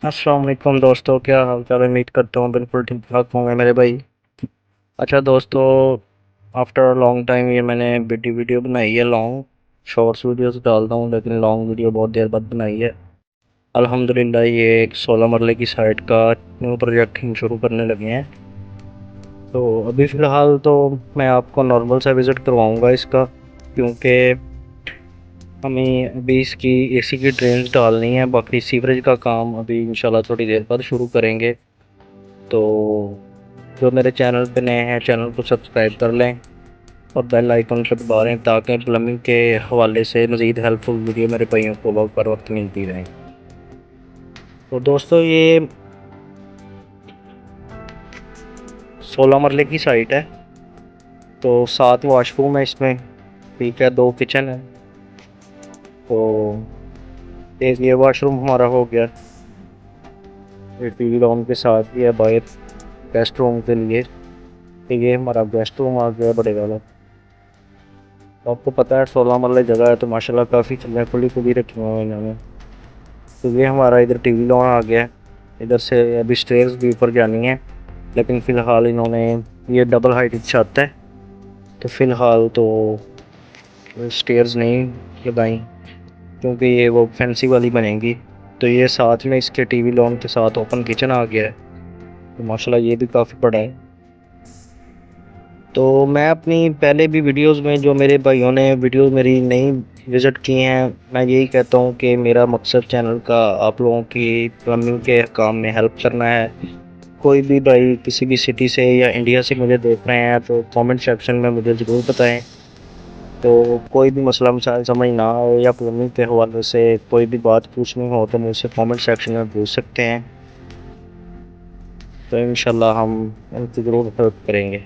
अस्सलाम वालेकुम दोस्तों, क्या हाल चाल है। उम्मीद करता हूँ बिल्कुल ठीक ठाक होंगे मेरे भाई। अच्छा दोस्तों, आफ्टर लॉन्ग टाइम ये मैंने वीडियो बनाई है। लॉन्ग शॉर्ट्स वीडियोस डालता हूँ लेकिन लॉन्ग वीडियो बहुत देर बाद बनाई है। अल्हम्दुलिल्लाह ये एक 16 मरले की साइट का न्यू प्रोजेक्ट हम शुरू करने लगे हैं। तो अभी फ़िलहाल तो मैं आपको नॉर्मल सा विज़िट करवाऊँगा इसका, क्योंकि हमें अभी इसकी एसी की ड्रेन्स डालनी है। बाकी सीवरेज का काम अभी इंशाल्लाह थोड़ी देर बाद शुरू करेंगे। तो जो मेरे चैनल पे नए हैं, चैनल को सब्सक्राइब कर लें और बेल आइकन को दबा लें ताकि प्लम्बिंग के हवाले से मज़ीद हेल्पफुल वीडियो मेरे भाइयों को वक्त पर वक्त मिलती रहें। तो दोस्तों ये 16 मरले की साइट है। तो 7 वॉशरूम है इसमें, ठीक है, 2 किचन है। तो एक ये वॉशरूम हमारा हो गया, ये टीवी लॉन के साथ ही है बाहर गेस्ट रूम के लिए। तो ये हमारा गेस्ट रूम आ गया बड़े वाला। तो आपको पता है 16 मरले जगह है तो माशाल्लाह काफ़ी चीज़ें खुली खुली रखी हुई हैं इन्होंने। तो ये हमारा इधर टीवी लॉन आ गया है। इधर से अभी स्टेयर्स भी ऊपर जानी है, लेकिन फ़िलहाल इन्होंने ये डबल हाइट की छत है तो फ़िलहाल तो स्टेयर्स नहीं लगाई, क्योंकि ये वो फैंसी वाली बनेंगी। तो ये साथ में इसके टीवी लॉन के साथ ओपन किचन आ गया है। तो माशाल्लाह ये भी काफ़ी बड़ा है। तो मैं अपनी पहले भी वीडियोस में जो मेरे भाइयों ने वीडियो मेरी नहीं विज़िट की हैं, मैं यही कहता हूँ कि मेरा मकसद चैनल का आप लोगों की प्लम्बिंग के काम में हेल्प करना है। कोई भी भाई किसी भी सिटी से या इंडिया से मुझे देख रहे हैं तो कमेंट सेक्शन में मुझे ज़रूर बताएं। तो कोई भी मसला मसाइल समझ ना आए या प्लम्बिंग के हवाले से कोई भी बात पूछनी हो तो मुझसे कमेंट सेक्शन में पूछ सकते हैं। तो इंशाल्लाह हम इनकी ज़रूर हेल्प करेंगे।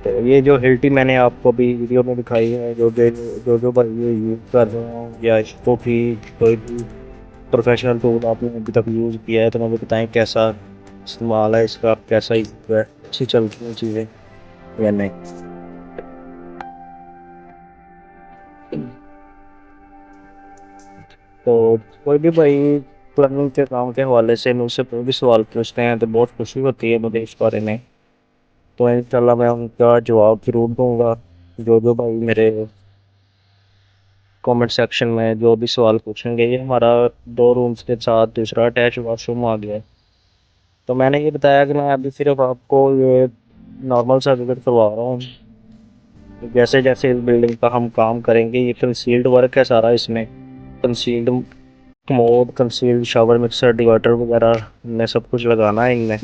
तो ये जो हिल्टी मैंने आपको अभी वीडियो में दिखाई है, जो भाई ये यूज़ कर रहे हो या इसको भी कोई भी प्रोफेशनल टूल आपने अभी तक यूज़ किया है तो मुझे बताएं कैसा इस्तेमाल है इसका, कैसा यूज़ है, अच्छी चलती हैं चीज़ें या नहीं। तो कोई भी भाई प्लम्बिंग के काम के हवाले से मुझसे कोई भी सवाल पूछते हैं तो बहुत खुशी होती है मुझे इस बारे में। तो इंशाल्लाह मैं उनका जवाब ज़रूर दूंगा। जो जो भाई मेरे कमेंट सेक्शन में जो भी सवाल पूछेंगे। ये हमारा 2 रूम्स के साथ दूसरा अटैच वॉशरूम आ गया है। तो मैंने ये बताया कि मैं अभी सिर्फ आपको ये नॉर्मल सा विजिट करवा रहा हूँ। जैसे जैसे इस बिल्डिंग का हम काम करेंगे, ये कंसील्ड वर्क है सारा इसमें। Concealed commode, concealed shower mixer, divider वगैरह ने सब कुछ लगाना है इनमें।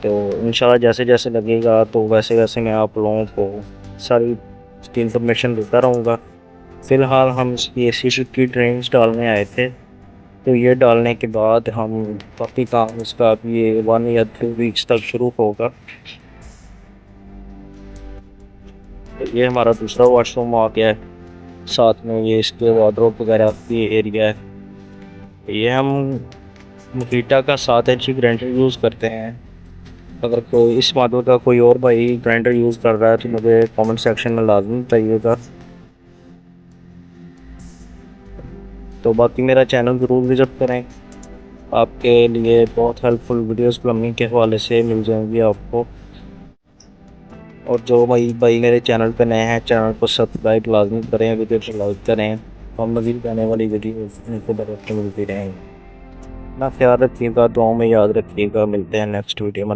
तो इंशाल्लाह जैसे जैसे लगेगा तो वैसे वैसे मैं आप लोगों को सारी इसकी इंफॉर्मेशन देता रहूँगा। फ़िलहाल हम इसकी एसी की ड्रेन्स डालने आए थे। तो ये डालने के बाद हम बाकी काम इसका अभी ये 1 या 2 वीक्स तक शुरू होगा। तो ये हमारा दूसरा वॉशरूम आ गया है, साथ में ये इसके वार्डरोब वगैरह की एरिया है। ये हम मोकिटा का 7 इंची ग्राइंडर यूज़ करते हैं। अगर कोई इस मॉडल का कोई और भाई ग्राइंडर यूज़ कर रहा है तो मुझे कमेंट सेक्शन में लाजमी बताइएगा। तो बाकी मेरा चैनल ज़रूर विज़िट करें, आपके लिए बहुत हेल्पफुल वीडियोस प्लम्बिंग के हवाले से मिल जाएंगी आपको। और जो भाई मेरे चैनल पे नए हैं, चैनल को सब्सक्राइब लाजमी करें, वीडियो को लाइक करें और मज़ीद आने वाली वीडियो उनको बरकत मिलती रहेंगी। अपना ख्याल रखिएगा, दुआओं में याद रखिएगा। मिलते हैं नेक्स्ट वीडियो में।